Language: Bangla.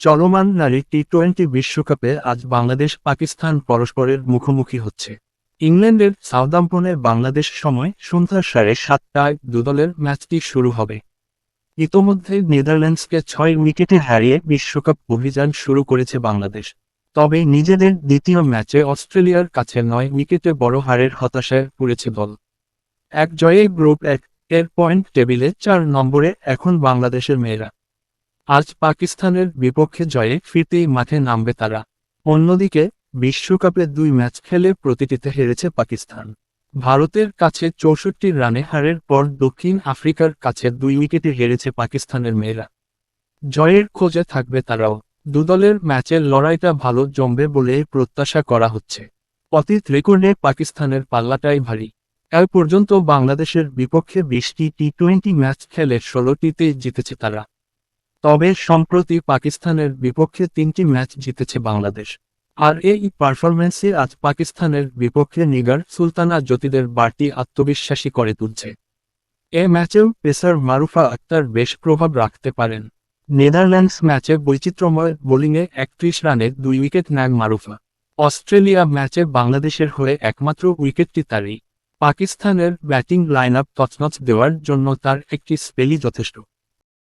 চলমান নারী টি-20 বিশ্বকাপে আজ বাংলাদেশ পাকিস্তান পরস্পরের মুখোমুখি হচ্ছে। ইংল্যান্ডের সাউদাম্পটনে বাংলাদেশ সময় সন্ধ্যা 7:30টায় দুদলের ম্যাচটি শুরু হবে। ইতোমধ্যে নেদারল্যান্ডসকে 6 উইকেটে হারিয়ে বিশ্বকাপ অভিযান শুরু করেছে বাংলাদেশ। তবে নিজেদের দ্বিতীয় ম্যাচে অস্ট্রেলিয়ার কাছে 9 উইকেটে বড় হারের হতাশায় পড়েছে দল। এক জয়ে গ্রুপ 1-এর পয়েন্ট টেবিলে 4 নম্বরে এখন বাংলাদেশের মেয়েরা। আজ পাকিস্তানের বিপক্ষে জয়ে ফিরতেই মাঠে নামবে তারা। অন্যদিকে বিশ্বকাপে 2 ম্যাচ খেলে প্রতিটিতে হেরেছে পাকিস্তান। ভারতের কাছে 64 রানে হারের পর দক্ষিণ আফ্রিকার কাছে 2 উইকেটে হেরেছে পাকিস্তানের মেয়েরা। জয়ের খোঁজে থাকবে তারাও। দুদলের ম্যাচের লড়াইটা ভালো জমবে বলে প্রত্যাশা করা হচ্ছে। অতীত রেকর্ডে পাকিস্তানের পাল্লাটাই ভারী। এ পর্যন্ত বাংলাদেশের বিপক্ষে 20টি টি-20 ম্যাচ খেলে 16টিতে জিতেছে তারা। তবে সম্প্রতি পাকিস্তানের বিপক্ষে 3টি ম্যাচ জিতেছে বাংলাদেশ। আর এই পারফরম্যান্সে আজ পাকিস্তানের বিপক্ষে নিগার সুলতানা জ্যোতিদের বাড়তি আত্মবিশ্বাসী করে তুলছে। এ ম্যাচেও পেসার মারুফা আক্তার বেশ প্রভাব রাখতে পারেন। নেদারল্যান্ডস ম্যাচে বৈচিত্র্যময় বোলিংয়ে 31 রানে 2 উইকেট নেন মারুফা। অস্ট্রেলিয়া ম্যাচে বাংলাদেশের হয়ে একমাত্র উইকেটটি তারই। পাকিস্তানের ব্যাটিং লাইনআপ তছনছ দেওয়ার জন্য তার একটি স্পেলই যথেষ্ট।